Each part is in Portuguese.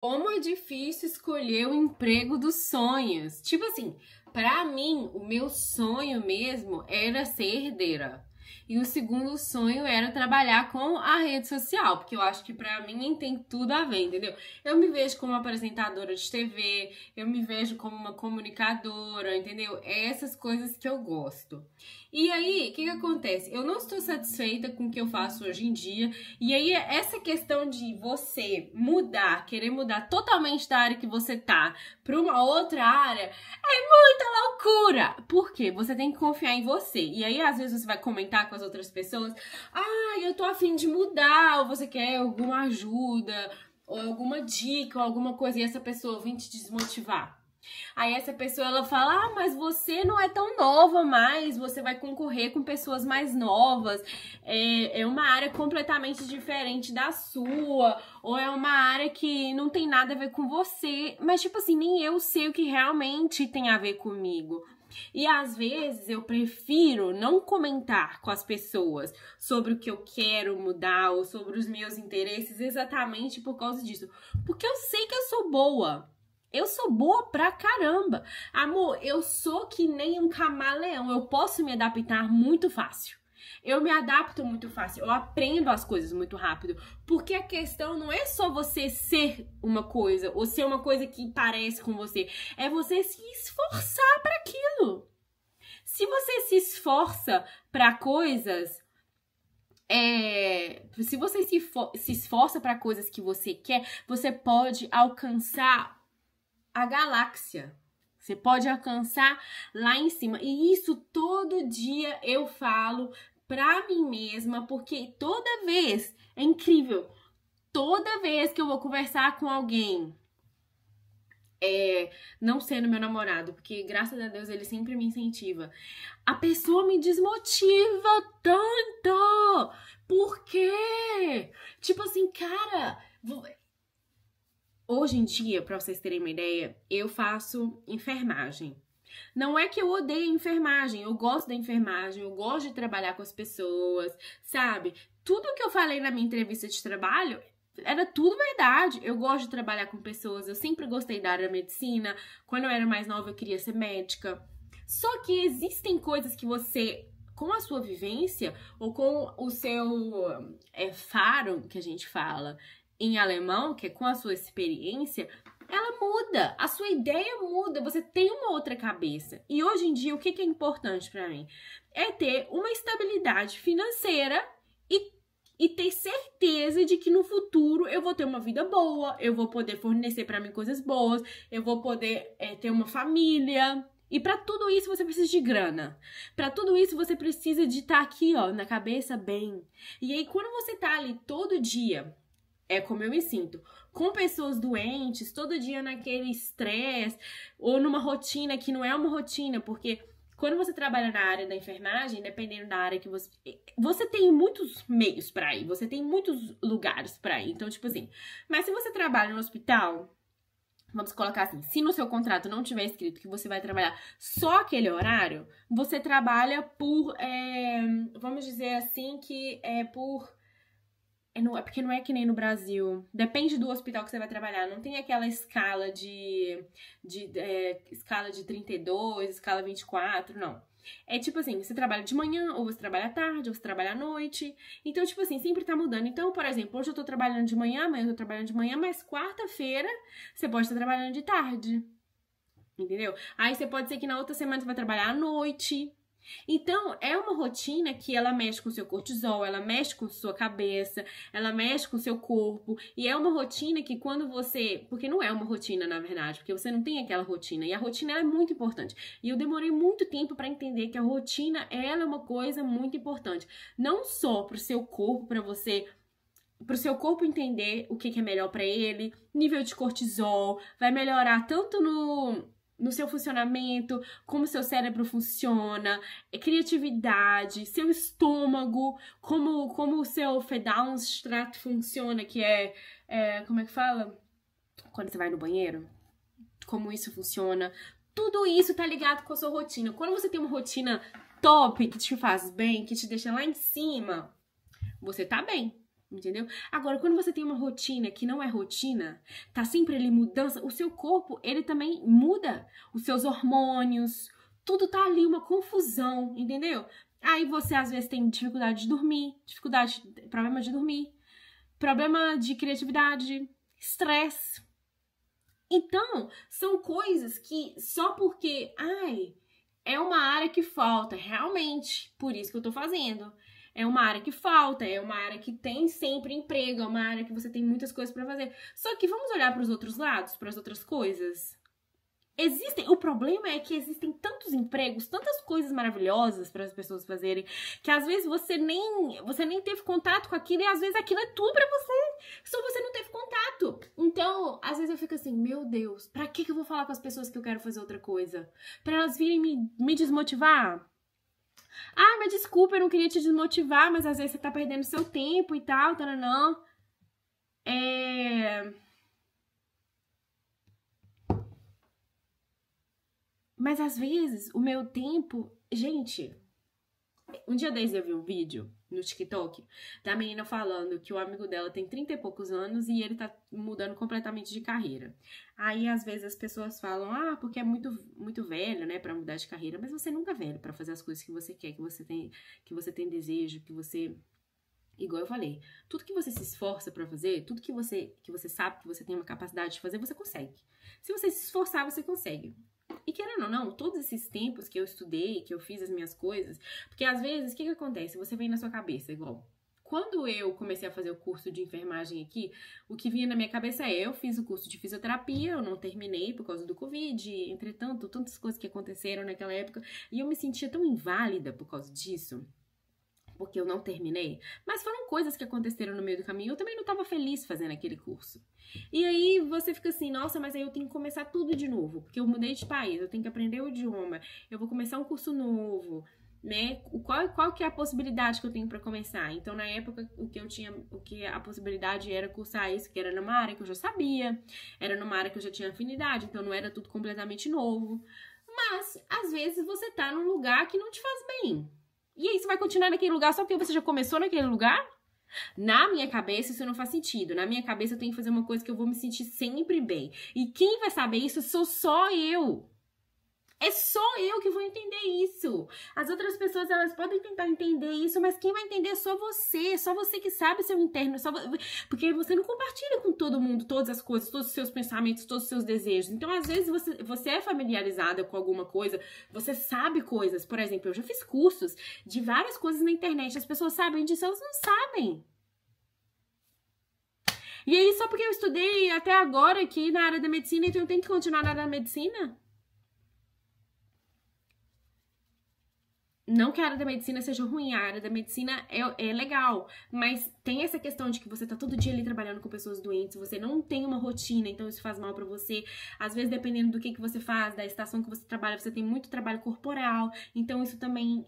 Como é difícil escolher o emprego dos sonhos. Tipo assim, pra mim, o meu sonho mesmo era ser herdeira. E o segundo sonho era trabalhar com a rede social, porque eu acho que pra mim tem tudo a ver, entendeu? Eu me vejo como apresentadora de TV, eu me vejo como uma comunicadora, entendeu? É essas coisas que eu gosto. E aí, o que acontece? Eu não estou satisfeita com o que eu faço hoje em dia. E aí, essa questão de você mudar, querer mudar totalmente da área que você tá para uma outra área, é muita loucura. Por quê? Você tem que confiar em você. E aí, às vezes, você vai comentar com as outras pessoas: ah, eu tô a fim de mudar, ou você quer alguma ajuda, ou alguma dica, ou alguma coisa, e essa pessoa vem te desmotivar. Aí essa pessoa, ela fala: ah, mas você não é tão nova mais, você vai concorrer com pessoas mais novas, é uma área completamente diferente da sua, ou é uma área que não tem nada a ver com você. Mas, tipo assim, nem eu sei o que realmente tem a ver comigo. E às vezes eu prefiro não comentar com as pessoas sobre o que eu quero mudar ou sobre os meus interesses exatamente por causa disso. Porque eu sei que eu sou boa. Eu sou boa pra caramba. Amor, eu sou que nem um camaleão. Eu posso me adaptar muito fácil. Eu me adapto muito fácil. Eu aprendo as coisas muito rápido. Porque a questão não é só você ser uma coisa ou ser uma coisa que parece com você. É você se esforçar para aquilo. Se você se esforça para coisas, se você se esforça para coisas que você quer, você pode alcançar a galáxia. Você pode alcançar lá em cima. E isso todo dia eu falo pra mim mesma, porque toda vez, é incrível, toda vez que eu vou conversar com alguém, não sendo meu namorado, porque graças a Deus ele sempre me incentiva, a pessoa me desmotiva tanto. Por quê? Tipo assim, cara, hoje em dia, pra vocês terem uma ideia, eu faço enfermagem. Não é que eu odeio enfermagem, eu gosto da enfermagem, eu gosto de trabalhar com as pessoas, sabe? Tudo que eu falei na minha entrevista de trabalho era tudo verdade. Eu gosto de trabalhar com pessoas, eu sempre gostei da área da medicina. Quando eu era mais nova, eu queria ser médica. Só que existem coisas que você, com a sua vivência, ou com o seu faro, que a gente fala em alemão, que é com a sua experiência, ela muda, a sua ideia muda, você tem uma outra cabeça. E hoje em dia, o que é importante pra mim? É ter uma estabilidade financeira e ter certeza de que no futuro eu vou ter uma vida boa, eu vou poder fornecer pra mim coisas boas, eu vou poder ter uma família. E pra tudo isso você precisa de grana. Pra tudo isso você precisa de estar aqui, ó, na cabeça bem. E aí quando você tá ali todo dia, é como eu me sinto, com pessoas doentes, todo dia naquele estresse, ou numa rotina que não é uma rotina, porque quando você trabalha na área da enfermagem, dependendo da área que você tem muitos meios pra ir, você tem muitos lugares pra ir. Então, tipo assim, mas se você trabalha no hospital, vamos colocar assim, se no seu contrato não tiver escrito que você vai trabalhar só aquele horário, você trabalha por, vamos dizer assim, que é por... É porque não é que nem no Brasil. Depende do hospital que você vai trabalhar. Não tem aquela escala escala de 32, escala 24, não. É tipo assim, você trabalha de manhã, ou você trabalha à tarde, ou você trabalha à noite. Então, tipo assim, sempre tá mudando. Então, por exemplo, hoje eu tô trabalhando de manhã, amanhã eu tô trabalhando de manhã, mas quarta-feira você pode estar trabalhando de tarde. Entendeu? Aí você pode ser que na outra semana você vai trabalhar à noite. Então, é uma rotina que ela mexe com o seu cortisol, ela mexe com sua cabeça, ela mexe com o seu corpo. E é uma rotina que quando você... Porque não é uma rotina, na verdade, porque você não tem aquela rotina. E a rotina ela é muito importante. E eu demorei muito tempo para entender que a rotina, ela é uma coisa muito importante. Não só pro seu corpo, pro seu corpo entender o que é melhor para ele, nível de cortisol, vai melhorar tanto no seu funcionamento, como seu cérebro funciona, criatividade, seu estômago, como o seu Verdauungstrakt funciona, que como é que fala? Quando você vai no banheiro, como isso funciona. Tudo isso tá ligado com a sua rotina. Quando você tem uma rotina top, que te faz bem, que te deixa lá em cima, você tá bem. Entendeu? Agora, quando você tem uma rotina que não é rotina, tá sempre ali mudança, o seu corpo, ele também muda. Os seus hormônios, tudo tá ali, uma confusão, entendeu? Aí você, às vezes, tem dificuldade de dormir, problema de dormir, problema de criatividade, estresse. Então, são coisas que só porque, é uma área que falta, realmente, por isso que eu tô fazendo. É uma área que falta, é uma área que tem sempre emprego, é uma área que você tem muitas coisas pra fazer. Só que vamos olhar para os outros lados, para as outras coisas. O problema é que existem tantos empregos, tantas coisas maravilhosas para as pessoas fazerem, que às vezes você nem teve contato com aquilo e às vezes aquilo é tudo pra você, só você não teve contato. Então, às vezes eu fico assim, meu Deus, pra que eu vou falar com as pessoas que eu quero fazer outra coisa? Pra elas virem me desmotivar? Mas desculpa, eu não queria te desmotivar, mas às vezes você tá perdendo seu tempo e tal, taranã. Mas às vezes o meu tempo... Gente, um dia desses eu vi um vídeo no TikTok da menina falando que o amigo dela tem 30 e poucos anos e ele tá mudando completamente de carreira. Aí, às vezes, as pessoas falam, porque é muito, muito velho, né, pra mudar de carreira. Mas você nunca é velho pra fazer as coisas que você quer, que você tem desejo, que você... Igual eu falei, tudo que você se esforça pra fazer, tudo que você sabe que você tem uma capacidade de fazer, você consegue. Se você se esforçar, você consegue. E querendo ou não, todos esses tempos que eu estudei, que eu fiz as minhas coisas, porque às vezes, o que acontece? Você vem na sua cabeça, igual... Quando eu comecei a fazer o curso de enfermagem aqui, o que vinha na minha cabeça eu fiz o curso de fisioterapia, eu não terminei por causa do Covid, entretanto, tantas coisas que aconteceram naquela época, e eu me sentia tão inválida por causa disso, porque eu não terminei, mas foram coisas que aconteceram no meio do caminho, eu também não estava feliz fazendo aquele curso. E aí você fica assim, nossa, mas aí eu tenho que começar tudo de novo, porque eu mudei de país, eu tenho que aprender o idioma, eu vou começar um curso novo, né? Qual que é a possibilidade que eu tenho para começar? Então, na época, a possibilidade era cursar isso, que era numa área que eu já sabia, era numa área que eu já tinha afinidade, então não era tudo completamente novo. Mas, às vezes, você tá num lugar que não te faz bem. E aí você vai continuar naquele lugar só porque você já começou naquele lugar? Na minha cabeça isso não faz sentido. Na minha cabeça eu tenho que fazer uma coisa que eu vou me sentir sempre bem. E quem vai saber isso sou só eu. É só eu que vou entender isso. As outras pessoas, elas podem tentar entender isso, mas quem vai entender é só você que sabe seu interno, porque você não compartilha com todo mundo todas as coisas, todos os seus pensamentos, todos os seus desejos. Então, às vezes, você é familiarizada com alguma coisa, você sabe coisas. Por exemplo, eu já fiz cursos de várias coisas na internet, as pessoas sabem disso, elas não sabem. E aí, só porque eu estudei até agora aqui na área da medicina, então eu tenho que continuar na área da medicina? Não que a área da medicina seja ruim, a área da medicina é legal, mas tem essa questão de que você tá todo dia ali trabalhando com pessoas doentes, você não tem uma rotina, então isso faz mal pra você. Às vezes, dependendo do que você faz, da estação que você trabalha, você tem muito trabalho corporal, então isso também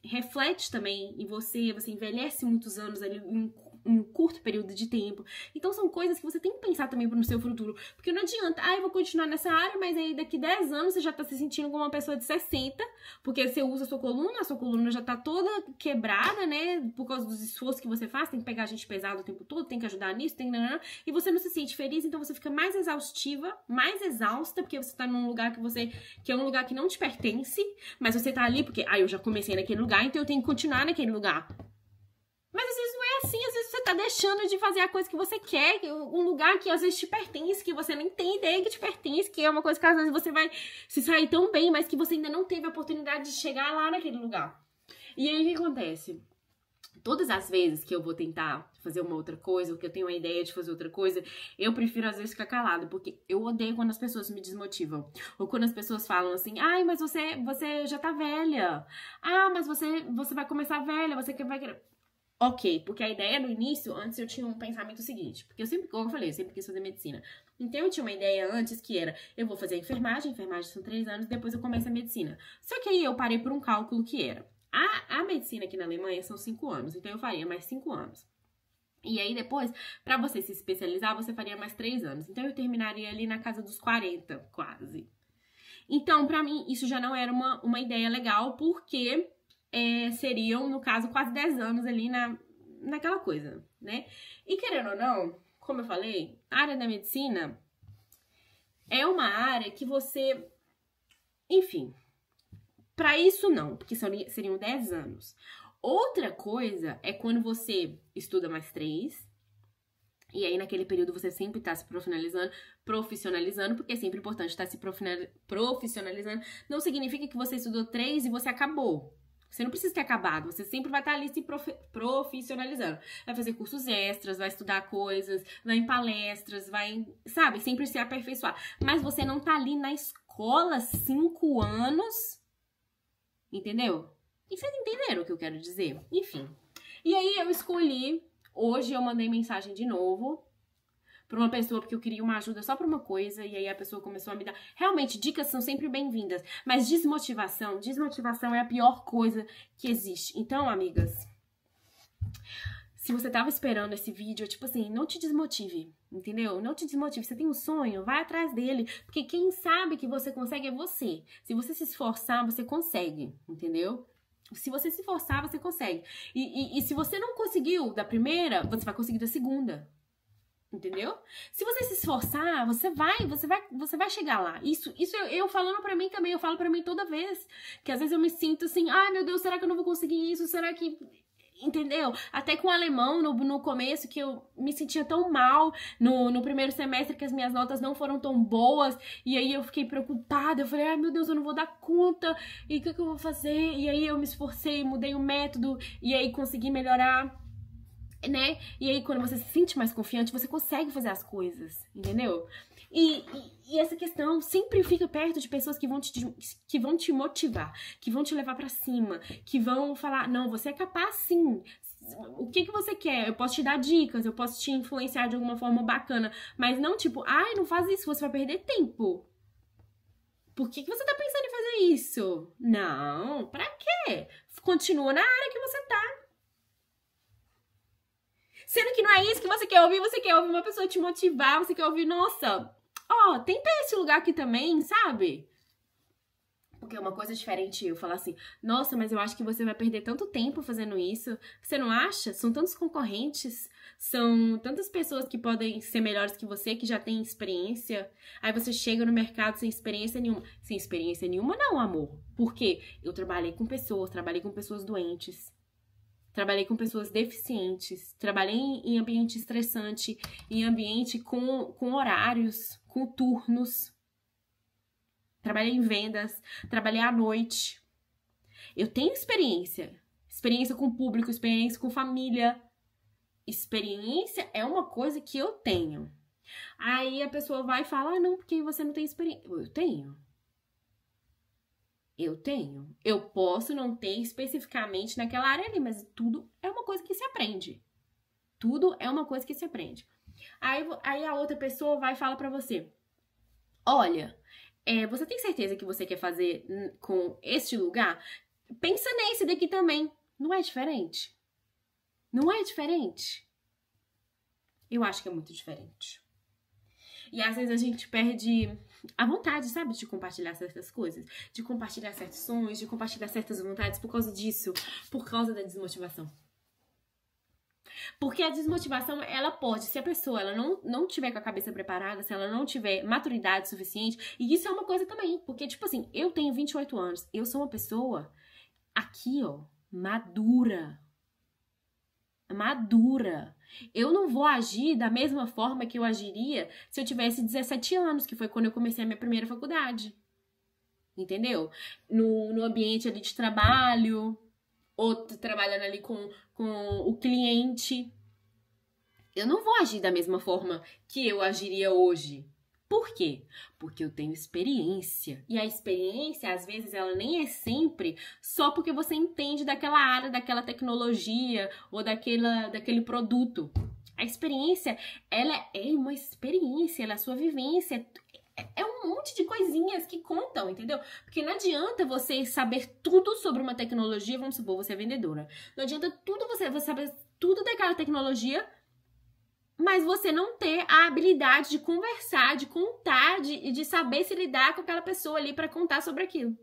reflete também em você envelhece muitos anos ali em um curto período de tempo. Então são coisas que você tem que pensar também no seu futuro, porque não adianta, eu vou continuar nessa área, mas aí daqui 10 anos você já tá se sentindo como uma pessoa de 60, porque você usa a sua coluna já tá toda quebrada, né, por causa dos esforços que você faz, tem que pegar gente pesada o tempo todo, tem que ajudar nisso, e você não se sente feliz, então você fica mais exaustiva, mais exausta, porque você tá num lugar que é um lugar que não te pertence, mas você tá ali porque, eu já comecei naquele lugar, então eu tenho que continuar naquele lugar. Mas às vezes não é assim, às vezes você tá deixando de fazer a coisa que você quer, um lugar que às vezes te pertence, que você nem tem ideia que te pertence, que é uma coisa que às vezes você vai se sair tão bem, mas que você ainda não teve a oportunidade de chegar lá naquele lugar. E aí o que acontece? Todas as vezes que eu vou tentar fazer uma outra coisa, ou que eu tenho a ideia de fazer outra coisa, eu prefiro às vezes ficar calado, porque eu odeio quando as pessoas me desmotivam. Ou quando as pessoas falam assim, mas você já tá velha. Mas você vai começar velha, você vai querer... Ok, porque a ideia no início, antes eu tinha um pensamento seguinte, porque como eu falei, eu sempre quis fazer medicina. Então eu tinha uma ideia antes que era, eu vou fazer enfermagem são 3 anos, depois eu começo a medicina. Só que aí eu parei por um cálculo que era, a medicina aqui na Alemanha são 5 anos, então eu faria mais 5 anos. E aí depois, pra você se especializar, você faria mais 3 anos. Então eu terminaria ali na casa dos 40, quase. Então, pra mim, isso já não era uma ideia legal, porque... seriam, no caso, quase 10 anos ali naquela coisa, né? E querendo ou não, como eu falei, a área da medicina é uma área que você, enfim, para isso não, porque seriam 10 anos. Outra coisa é quando você estuda mais 3, e aí naquele período você sempre tá se profissionalizando, porque é sempre importante estar se profissionalizando. Não significa que você estudou 3 e você acabou. Você não precisa ter acabado, você sempre vai estar ali se profissionalizando. Vai fazer cursos extras, vai estudar coisas, vai em palestras, vai, sabe, sempre se aperfeiçoar. Mas você não tá ali na escola 5 anos, entendeu? E vocês entenderam o que eu quero dizer? Enfim. E aí eu escolhi, hoje eu mandei mensagem de novo pra uma pessoa, porque eu queria uma ajuda só pra uma coisa, e aí a pessoa começou a me dar... Realmente, dicas são sempre bem-vindas, mas desmotivação é a pior coisa que existe. Então, amigas, se você tava esperando esse vídeo, tipo assim, não te desmotive, entendeu? Não te desmotive. Você tem um sonho, vai atrás dele, porque quem sabe que você consegue é você. Se você se esforçar, você consegue, entendeu? Se você se esforçar, você consegue. E se você não conseguiu da primeira, você vai conseguir da segunda. Entendeu? Se você se esforçar, você vai chegar lá. Isso eu falando pra mim também, eu falo pra mim toda vez. Que às vezes eu me sinto assim, ai meu Deus, será que eu não vou conseguir isso? Será que... Entendeu? Até com o alemão, no começo, que eu me sentia tão mal no primeiro semestre, que as minhas notas não foram tão boas, e aí eu fiquei preocupada, eu falei, ai meu Deus, eu não vou dar conta, e o que eu vou fazer? E aí eu me esforcei, mudei o método, e aí consegui melhorar, né? E aí quando você se sente mais confiante, você consegue fazer as coisas, entendeu? E essa questão sempre fica perto de pessoas que vão te motivar, que vão te levar pra cima, que vão falar, não, você é capaz sim. O que você quer? Eu posso te dar dicas, eu posso te influenciar de alguma forma bacana, mas não tipo, ai, não faz isso, você vai perder tempo. Por que você tá pensando em fazer isso? Não, pra quê? Continua na área que você tá. Sendo que não é isso que você quer ouvir uma pessoa te motivar, você quer ouvir, nossa, ó, tenta esse lugar aqui também, sabe? Porque é uma coisa diferente eu falar assim, nossa, mas eu acho que você vai perder tanto tempo fazendo isso. Você não acha? São tantos concorrentes, são tantas pessoas que podem ser melhores que você, que já têm experiência. Aí você chega no mercado sem experiência nenhuma. Sem experiência nenhuma não, amor. Por quê? Eu trabalhei com pessoas doentes. Trabalhei com pessoas deficientes, trabalhei em ambiente estressante, em ambiente com horários, com turnos. Trabalhei em vendas, trabalhei à noite. Eu tenho experiência com público, experiência com família. Experiência é uma coisa que eu tenho. Aí a pessoa vai e fala, ah, não, porque você não tem experiência. Eu tenho. Eu posso não ter especificamente naquela área ali, mas tudo é uma coisa que se aprende. Tudo é uma coisa que se aprende. Aí a outra pessoa vai e fala pra você, olha, você tem certeza que você quer fazer com este lugar? Pensa nesse daqui também. Não é diferente? Não é diferente? Eu acho que é muito diferente. E às vezes a gente perde a vontade, sabe, de compartilhar certas coisas, de compartilhar certos sonhos, de compartilhar certas vontades por causa disso, por causa da desmotivação. Porque a desmotivação, ela pode, se a pessoa ela não tiver com a cabeça preparada, se ela não tiver maturidade suficiente, e isso é uma coisa também, porque, tipo assim, eu tenho 28 anos, eu sou uma pessoa aqui, ó, madura. Eu não vou agir da mesma forma que eu agiria se eu tivesse 17 anos, que foi quando eu comecei a minha primeira faculdade. Entendeu? No ambiente ali de trabalho, ou trabalhando ali com o cliente. Eu não vou agir da mesma forma que eu agiria hoje. Por quê? Porque eu tenho experiência. E a experiência, às vezes, ela nem é sempre só porque você entende daquela área, daquela tecnologia ou daquele produto. A experiência, ela é uma experiência, ela é a sua vivência. É um monte de coisinhas que contam, entendeu? Porque não adianta você saber tudo sobre uma tecnologia, vamos supor, você é vendedora. Não adianta você saber tudo daquela tecnologia, mas você não ter a habilidade de conversar, de contar, de saber se lidar com aquela pessoa ali para contar sobre aquilo.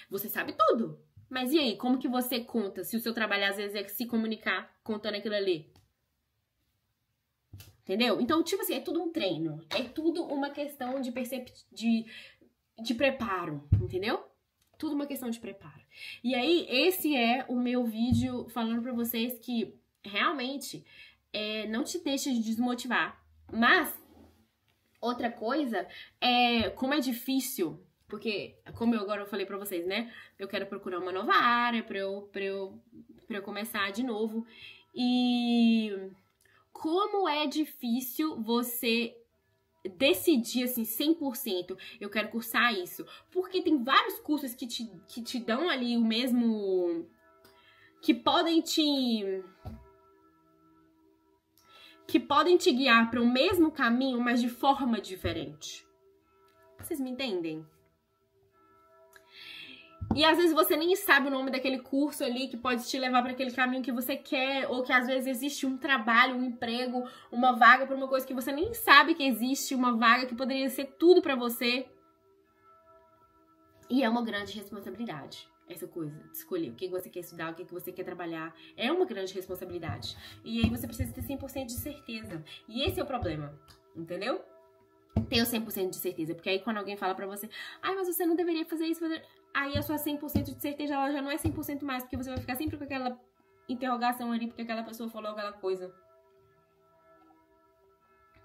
Você sabe tudo, Mas e aí, como que você conta se o seu trabalho às vezes é se comunicar contando aquilo ali? Entendeu? Então, tipo assim, é tudo um treino. É tudo uma questão de preparo, entendeu? Tudo uma questão de preparo. E aí, esse é o meu vídeo falando pra vocês que realmente não te deixa de desmotivar. Mas, outra coisa é como é difícil. Porque, como eu agora falei pra vocês, né? Eu quero procurar uma nova área pra eu começar de novo. E como é difícil você decidir, assim, 100%, eu quero cursar isso. Porque tem vários cursos que te dão ali o mesmo... Que podem te guiar para o mesmo caminho, mas de forma diferente. Vocês me entendem? E às vezes você nem sabe o nome daquele curso ali que pode te levar para aquele caminho que você quer, ou que às vezes existe um trabalho, um emprego, uma vaga para uma coisa que você nem sabe que existe, uma vaga que poderia ser tudo para você. E é uma grande responsabilidade essa coisa de escolher o que você quer estudar, o que você quer trabalhar. É uma grande responsabilidade. E aí você precisa ter 100% de certeza. E esse é o problema, entendeu? Ter o 100% de certeza. Porque aí quando alguém fala pra você, ai, mas você não deveria fazer isso, aí a sua 100% de certeza ela já não é 100% mais, porque você vai ficar sempre com aquela interrogação ali, porque aquela pessoa falou aquela coisa.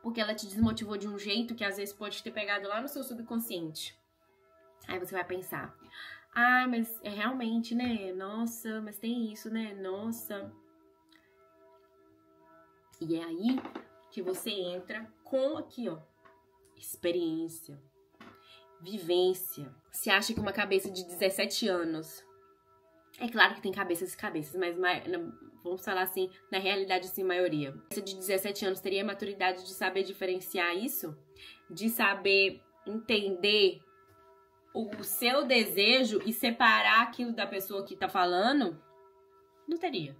Porque ela te desmotivou de um jeito que às vezes pode ter pegado lá no seu subconsciente. Aí você vai pensar, ah, mas é realmente, né? Nossa, mas tem isso, né? Nossa. E é aí que você entra com aqui, ó, experiência, vivência. Você acha que uma cabeça de 17 anos... É claro que tem cabeças e cabeças, mas vamos falar assim, na realidade, assim, maioria. Essa de 17 anos teria a maturidade de saber diferenciar isso? De saber entender o seu desejo e separar aquilo da pessoa que tá falando? Não teria.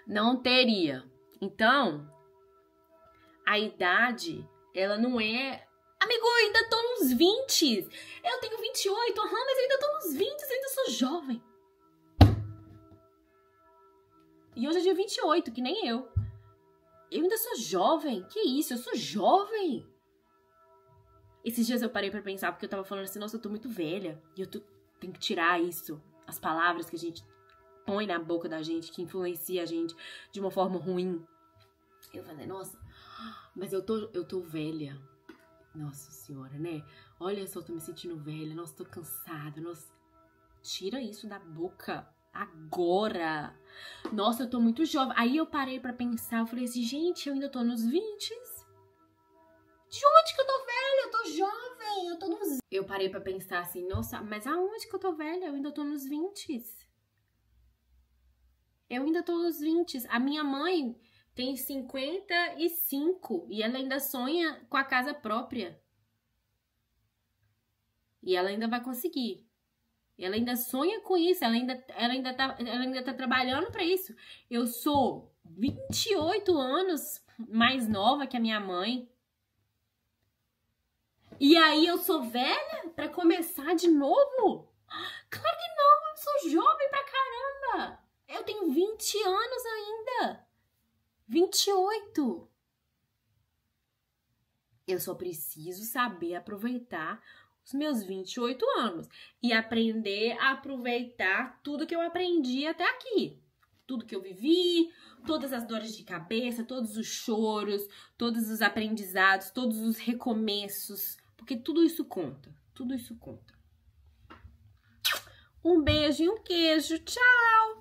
Não teria. Então, a idade, ela não é... Amigo, eu ainda tô nos 20. Eu tenho 28, mas eu ainda tô nos 20, eu ainda sou jovem. E hoje é dia 28, que nem eu. Eu ainda sou jovem. Que isso? Eu sou jovem. Esses dias eu parei pra pensar, porque eu tava falando assim, nossa, eu tô muito velha. E tenho que tirar isso. As palavras que a gente põe na boca da gente, que influencia a gente de uma forma ruim. Eu falei, nossa, mas eu tô velha. Nossa senhora, né? Olha só, eu tô me sentindo velha. Nossa, tô cansada. Nossa, tira isso da boca agora. Nossa, eu tô muito jovem. Aí eu parei pra pensar, eu falei assim, gente, eu ainda tô nos 20. De onde que eu tô velha? Eu tô jovem, eu tô nos... Eu parei pra pensar assim, nossa, mas aonde que eu tô velha? Eu ainda tô nos 20. Eu ainda tô nos 20. A minha mãe tem 55 e ela ainda sonha com a casa própria. E ela ainda vai conseguir. Ela ainda sonha com isso, ela ainda tá trabalhando pra isso. Eu sou 28 anos mais nova que a minha mãe. E aí eu sou velha pra começar de novo? Claro que não, eu sou jovem pra caramba. Eu tenho 20 anos ainda. 28. Eu só preciso saber aproveitar os meus 28 anos e aprender a aproveitar tudo que eu aprendi até aqui. Tudo que eu vivi, todas as dores de cabeça, todos os choros, todos os aprendizados, todos os recomeços. Porque tudo isso conta. Tudo isso conta. Um beijo e um queijo. Tchau!